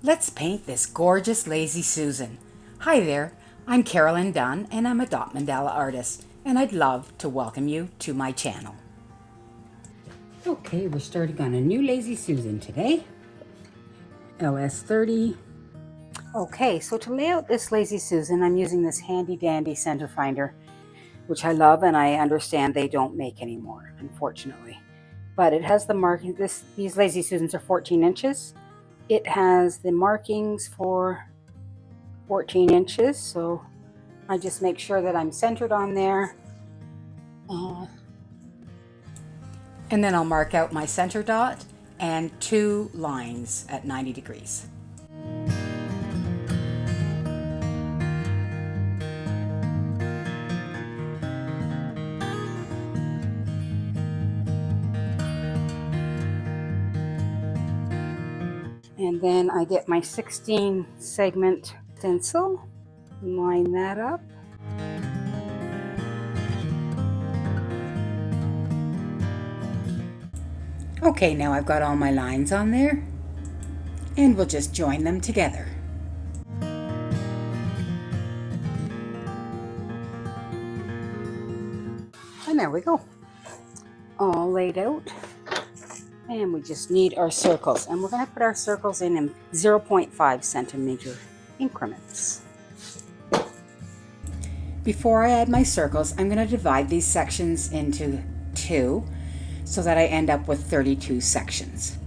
Let's paint this gorgeous Lazy Susan. Hi there, I'm Carolyn Dunn and I'm a dot mandala artist, and I'd love to welcome you to my channel. Okay, we're starting on a new Lazy Susan today, LS30. Okay, so to lay out this Lazy Susan, I'm using this handy dandy center finder, which I love, and I understand they don't make anymore, unfortunately. But it has the marking. These Lazy Susans are 14 inches. It has the markings for 14 inches, so I just make sure that I'm centered on there. And then I'll mark out my center dot and 2 lines at 90 degrees. And then I get my 16 segment stencil, line that up. Okay, now I've got all my lines on there, and we'll just join them together. And there we go, all laid out. And we just need our circles, and we're going to put our circles in 0.5 centimeter increments. Before I add my circles, I'm going to divide these sections into 2 so that I end up with 32 sections.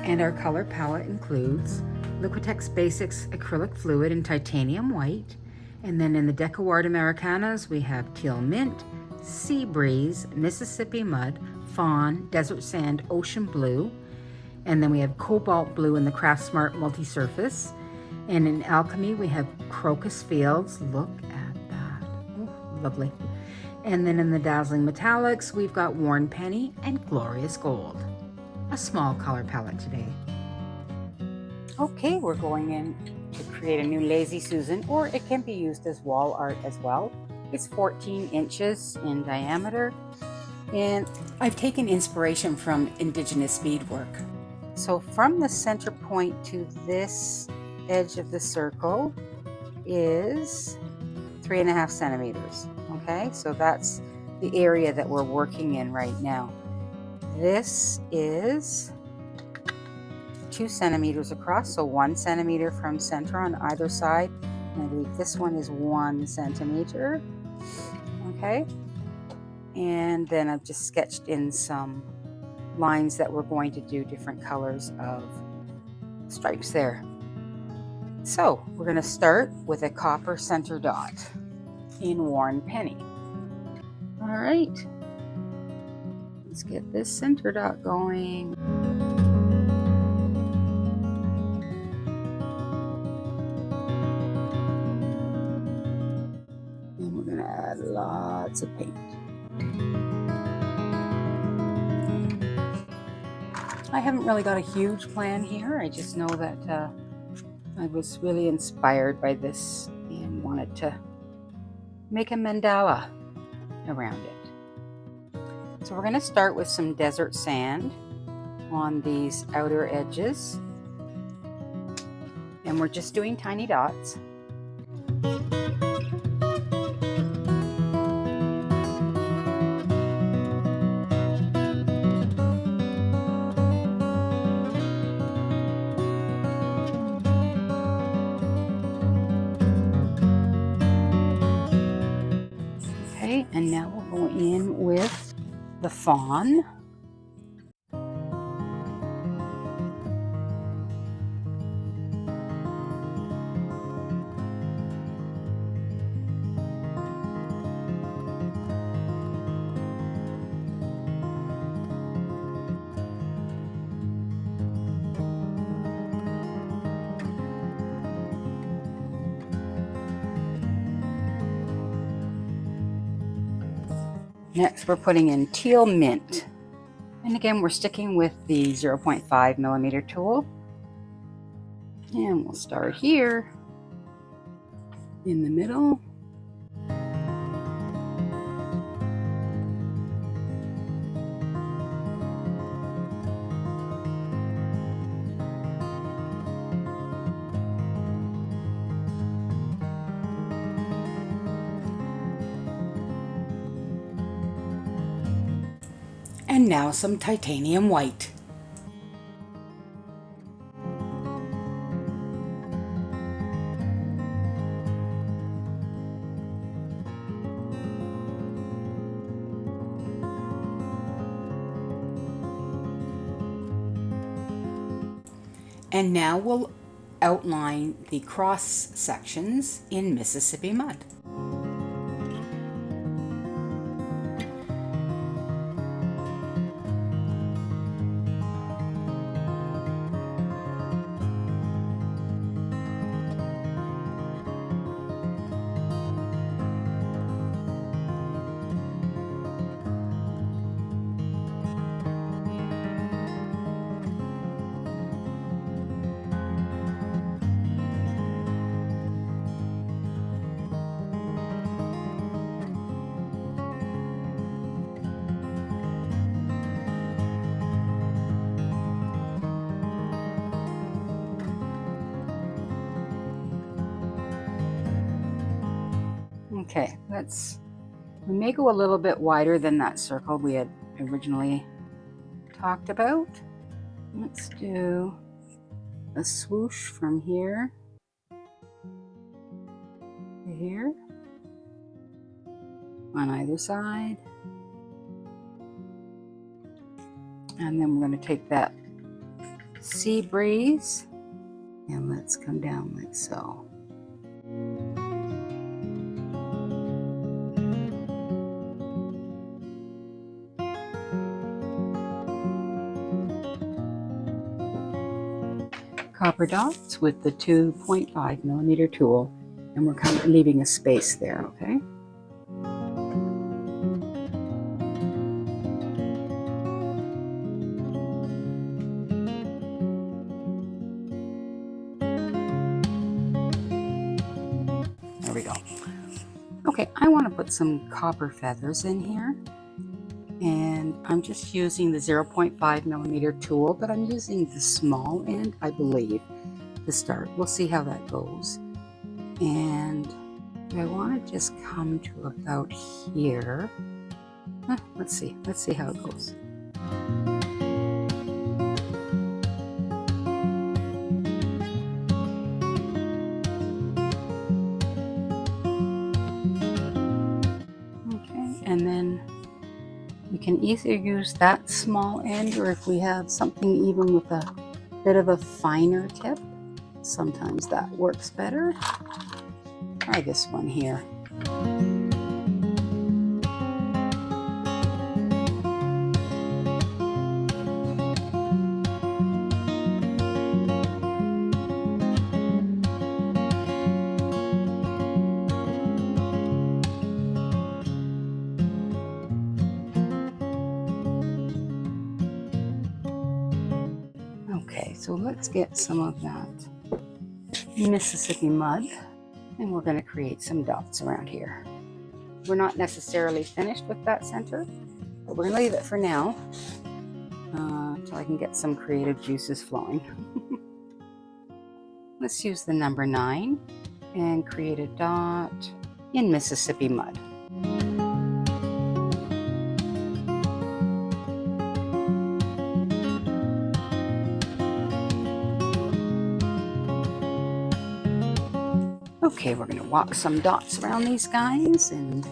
And our color palette includes Liquitex Basics Acrylic Fluid in Titanium White. And then in the DecoArt Americanas, we have Teal Mint, Sea Breeze, Mississippi Mud, Fawn, Desert Sand, Ocean Blue. And then we have Cobalt Blue in the CraftSmart Multi-Surface. And in Alchemy, we have Crocus Fields. Look at that. Oh, lovely. And then in the Dazzling Metallics, we've got Worn Penny and Glorious Gold. A small color palette today. Okay, we're going in to create a new Lazy Susan, or it can be used as wall art as well. It's 14 inches in diameter, and I've taken inspiration from indigenous beadwork. So from the center point to this edge of the circle is 3.5 centimeters. Okay, so that's the area that we're working in right now. This is 2 centimeters across, so 1 centimeter from center on either side. And I believe this one is 1 centimeter. Okay, and then I've just sketched in some lines that we're going to do different colors of stripes there. So we're going to start with a copper center dot in Worn Penny. All right. Let's get this center dot going. And we're going to add lots of paint. I haven't really got a huge plan here. I just know that I was really inspired by this and wanted to make a mandala around it. So we're going to start with some desert sand on these outer edges, and we're just doing tiny dots. Okay, and now we'll go in with the fawn. Next, we're putting in Teal Mint. And again, we're sticking with the 0.5 millimeter tool. And we'll start here in the middle. And now some titanium white. And now we'll outline the cross sections in Mississippi mud. Okay, we may go a little bit wider than that circle we had originally talked about. Let's do a swoosh from here to here on either side. And then we're going to take that sea breeze and let's come down like so. Copper dots with the 2.5 millimeter tool, and we're kind of leaving a space there, okay? There we go. Okay, I want to put some copper feathers in here. And I'm just using the 0.5 millimeter tool, but I'm using the small end, I believe, to start. We'll see how that goes. And I want to just come to about here. Let's see how it goes. Okay, and then we can either use that small end, or if we have something even with a bit of a finer tip, sometimes that works better. Try this one here. Okay, so let's get some of that Mississippi mud, and we're going to create some dots around here. We're not necessarily finished with that center, but we're going to leave it for now until I can get some creative juices flowing. Let's use the number 9 and create a dot in Mississippi mud. Okay, we're going to walk some dots around these guys, and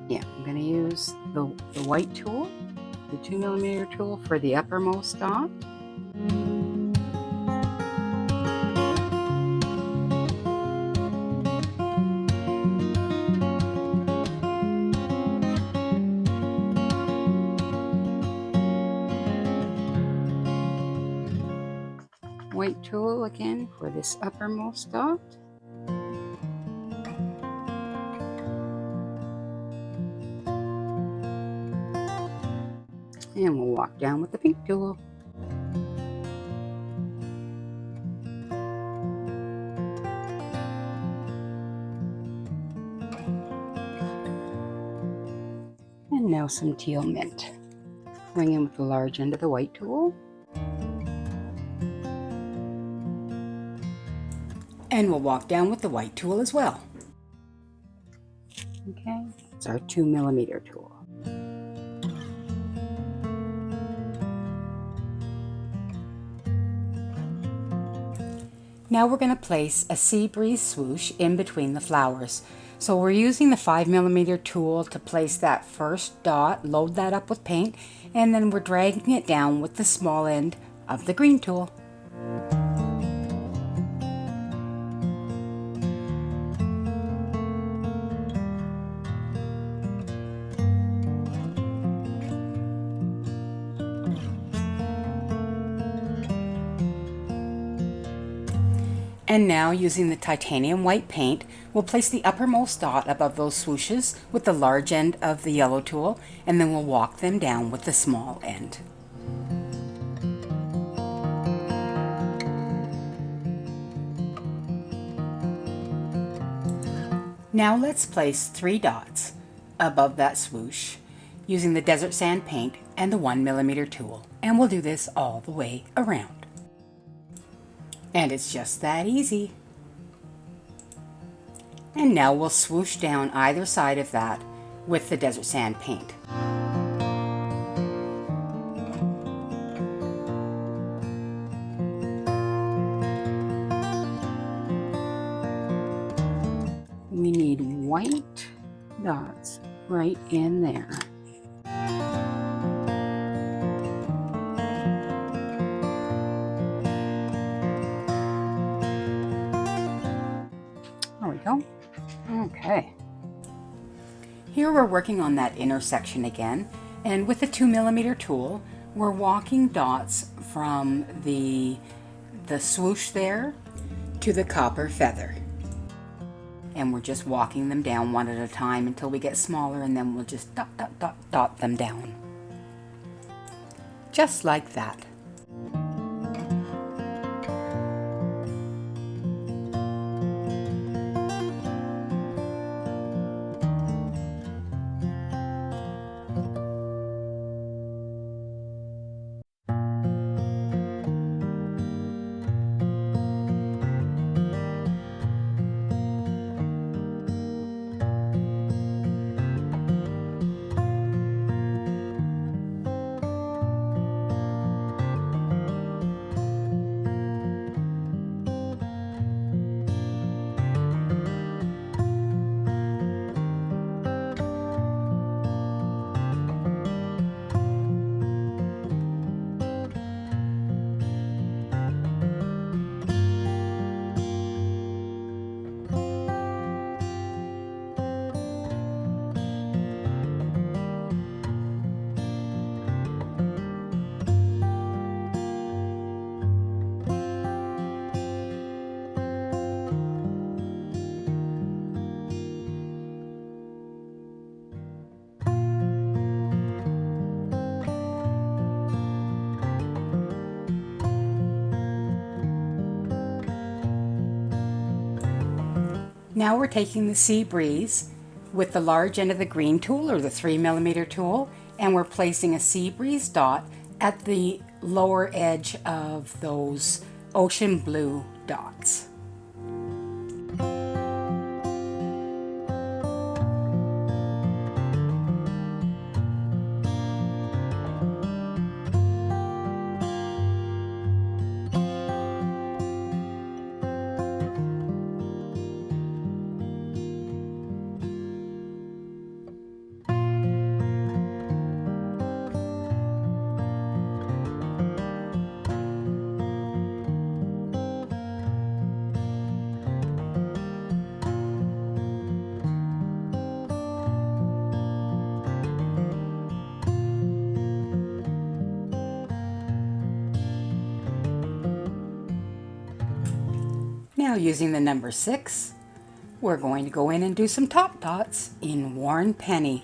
yeah, I'm going to use the white tool, the 2 millimeter tool for the uppermost dot. White tool again for this uppermost dot. And we'll walk down with the pink tool. And now some teal mint. Going in with the large end of the white tool. And we'll walk down with the white tool as well. Okay, it's our 2mm tool. Now we're going to place a sea breeze swoosh in between the flowers. So we're using the 5mm tool to place that first dot, load that up with paint, and then we're dragging it down with the small end of the green tool. And now, using the titanium white paint, we'll place the uppermost dot above those swooshes with the large end of the yellow tool, and then we'll walk them down with the small end. Now let's place 3 dots above that swoosh using the desert sand paint and the 1mm tool, and we'll do this all the way around. And it's just that easy. And now we'll swoosh down either side of that with the desert sand paint. We need white dots right in there. There we go. Okay. Here we're working on that intersection again, and with the 2mm tool, we're walking dots from the swoosh there to the copper feather. And we're just walking them down one at a time until we get smaller, and then we'll just dot, dot, dot, dot them down. Just like that. Now we're taking the sea breeze with the large end of the green tool, or the 3mm tool, and we're placing a sea breeze dot at the lower edge of those ocean blue dots. Now, using the number 6, we're going to go in and do some top dots in Worn Penny.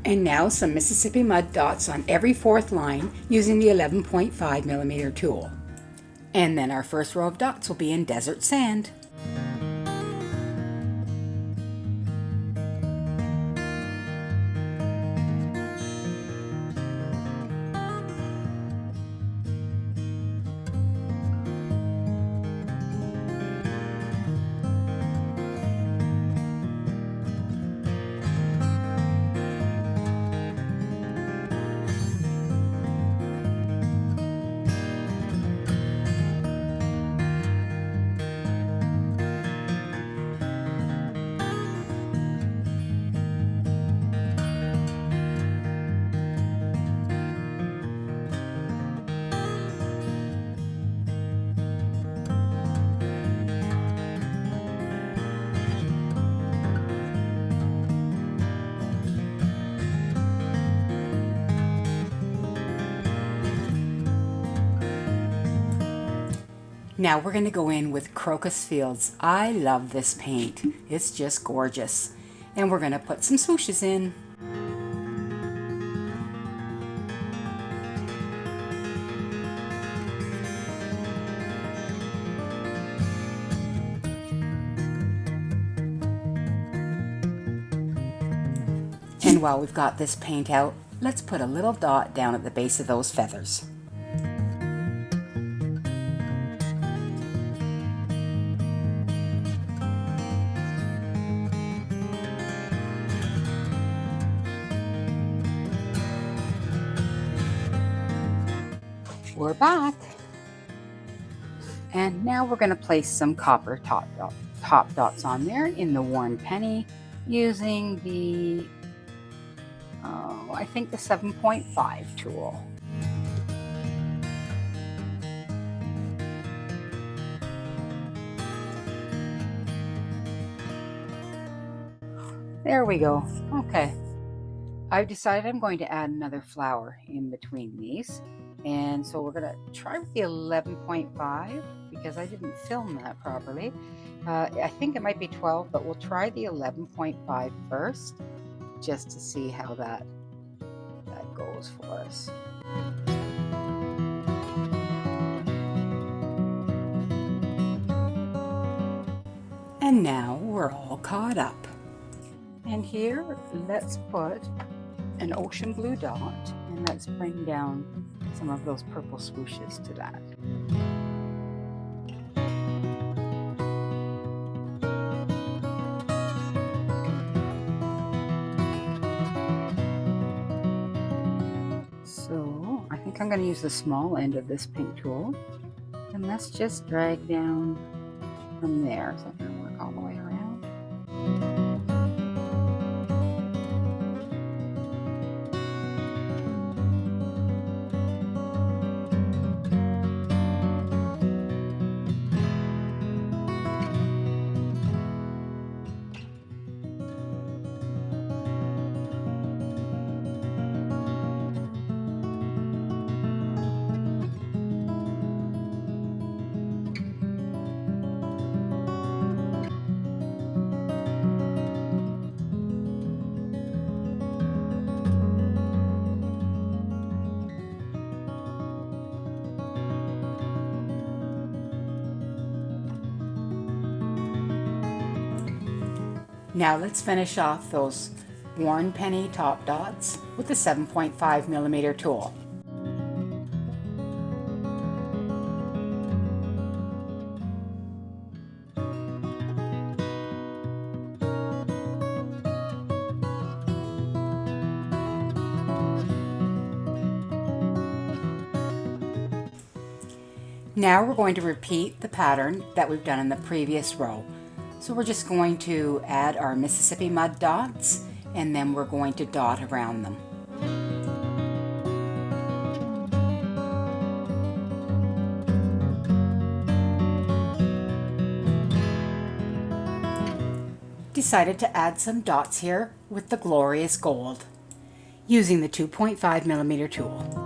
And now some Mississippi mud dots on every fourth line using the 11.5mm tool. And then our first row of dots will be in desert sand. Now we're going to go in with Crocus Fields. I love this paint. It's just gorgeous. And we're going to put some swooshes in. And while we've got this paint out, let's put a little dot down at the base of those feathers. We're back. And now we're going to place some copper top dots on there in the worn penny using the, I think the 7.5 tool. There we go. Okay. I've decided I'm going to add another flower in between these. And so we're going to try with the 11.5 because I didn't film that properly. I think it might be 12, but we'll try the 11.5 first just to see how that goes for us. And now we're all caught up. And here, let's put an ocean blue dot and let's bring down some of those purple swooshes to that. So I think I'm going to use the small end of this paint tool and let's just drag down from there. So I'm going to work all the way around. Now let's finish off those worn penny top dots with the 7.5mm tool. Now we're going to repeat the pattern that we've done in the previous row. So we're just going to add our Mississippi mud dots and then we're going to dot around them. Decided to add some dots here with the glorious gold using the 2.5mm tool.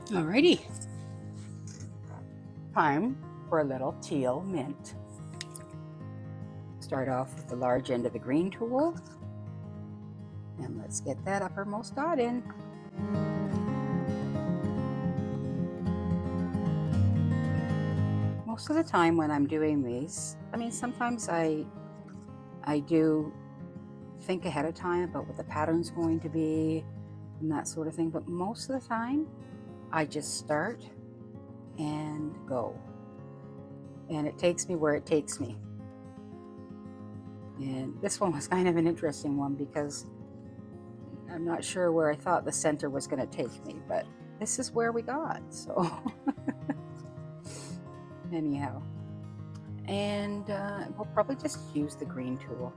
Alrighty, time for a little teal mint. Start off with the large end of the green tool, and let's get that uppermost dot in. Most of the time when I'm doing these, I mean, sometimes I do think ahead of time about what the pattern's going to be and that sort of thing, but most of the time I just start and go, and it takes me where it takes me. And this one was kind of an interesting one because I'm not sure where I thought the center was going to take me, but this is where we got, so anyhow. And we'll probably just use the green tool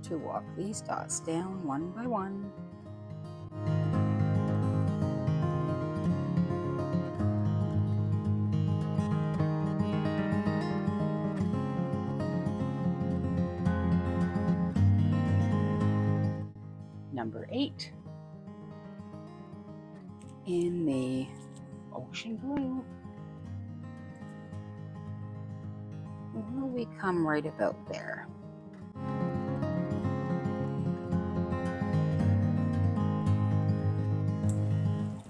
to walk these dots down one by one. Number 8 in the ocean blue. Will we come right about there?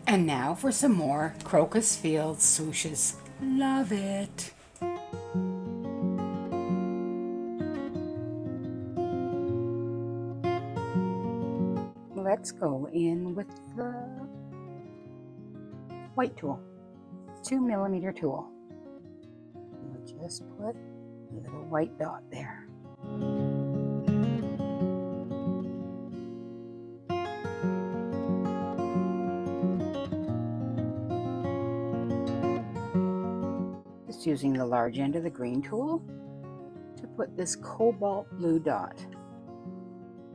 And now for some more Crocus Fields swooshes. Love it! Let's go in with the white tool, 2mm tool. We'll just put a little white dot there. Just using the large end of the green tool to put this cobalt blue dot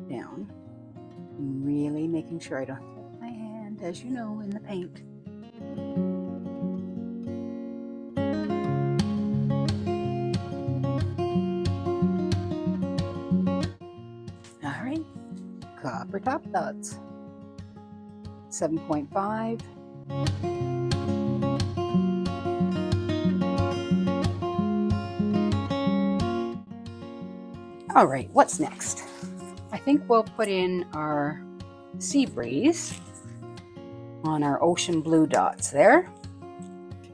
down. And really making sure I don't get my hand, as you know, in the paint. All right, copper top dots, 7.5. All right, what's next? I think we'll put in our sea breeze on our ocean blue dots there.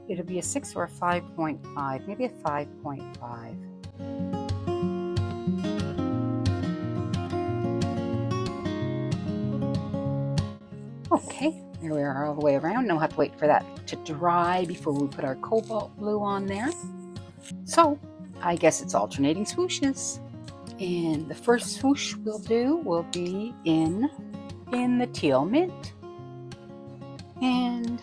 It'll be a 6 or a 5.5, maybe a 5.5. Okay, there we are all the way around. Now we'll have to wait for that to dry before we put our cobalt blue on there. So I guess it's alternating swooshes. And the first swoosh we'll do will be in the teal mint. And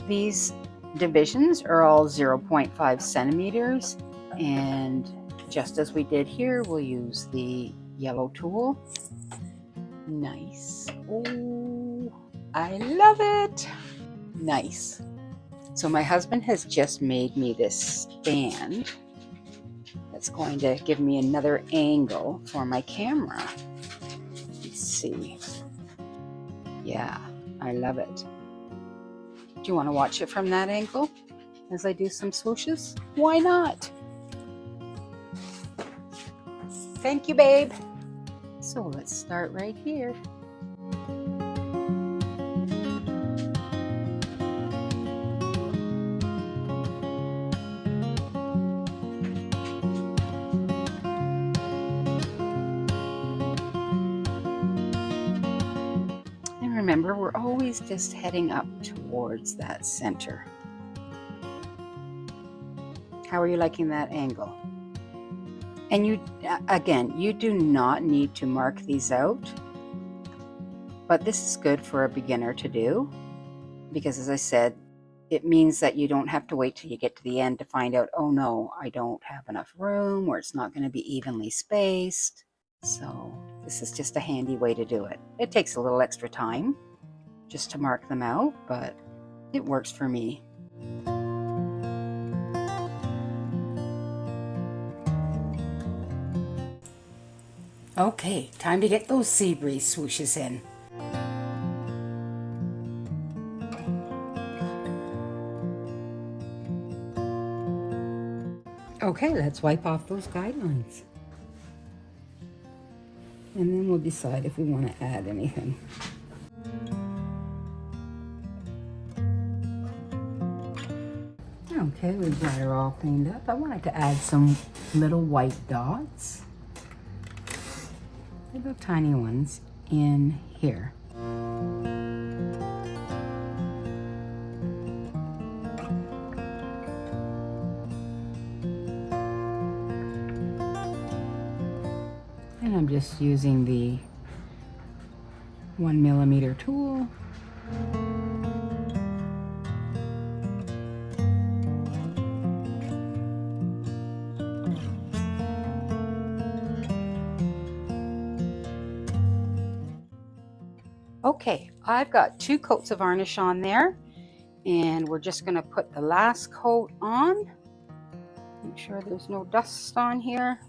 these divisions are all 0.5 centimeters. And just as we did here, we'll use the yellow tool. Nice. Oh, I love it. Nice. So my husband has just made me this stand. It's going to give me another angle for my camera. Let's see. Yeah, I love it. Do you want to watch it from that angle as I do some swooshes? Why not? Thank you, babe. So let's start right here. Remember, we're always just heading up towards that center. How are you liking that angle? And you, again, you do not need to mark these out, but this is good for a beginner to do because, as I said, it means that you don't have to wait till you get to the end to find out, oh no, I don't have enough room, or it's not going to be evenly spaced. So this is just a handy way to do it. It takes a little extra time just to mark them out, but it works for me. Okay, time to get those sea breeze swooshes in. Okay, let's wipe off those guidelines. And then we'll decide if we want to add anything. Okay, we've got her all cleaned up. I wanted to add some little white dots, little tiny ones in here. And I'm just using the 1mm tool. Okay, I've got 2 coats of varnish on there, and we're just going to put the last coat on. Make sure there's no dust on here.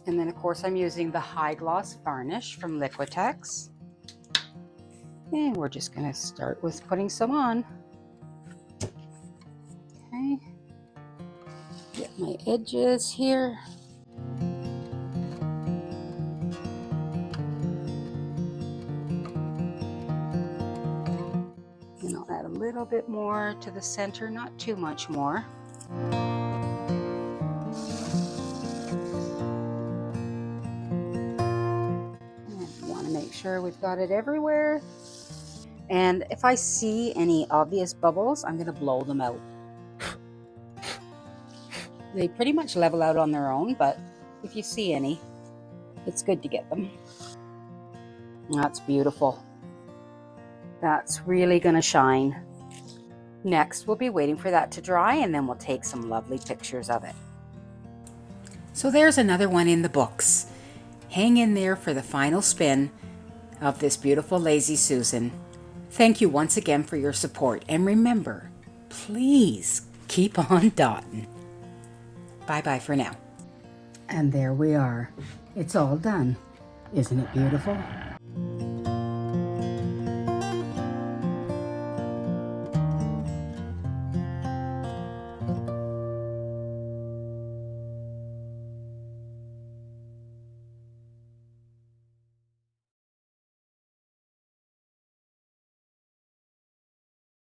And then of course I'm using the high gloss varnish from Liquitex. And we're just going to start with putting some on. Okay, get my edges here. And I'll add a little bit more to the center, not too much more. Make sure we've got it everywhere. And if I see any obvious bubbles, I'm going to blow them out. They pretty much level out on their own, but if you see any, it's good to get them. That's beautiful. That's really going to shine. Next, we'll be waiting for that to dry, and then we'll take some lovely pictures of it. So there's another one in the books. Hang in there for the final spin of this beautiful Lazy Susan. Thank you once again for your support, and remember, please keep on dotting. Bye-bye for now. And there we are. It's all done. Isn't it beautiful?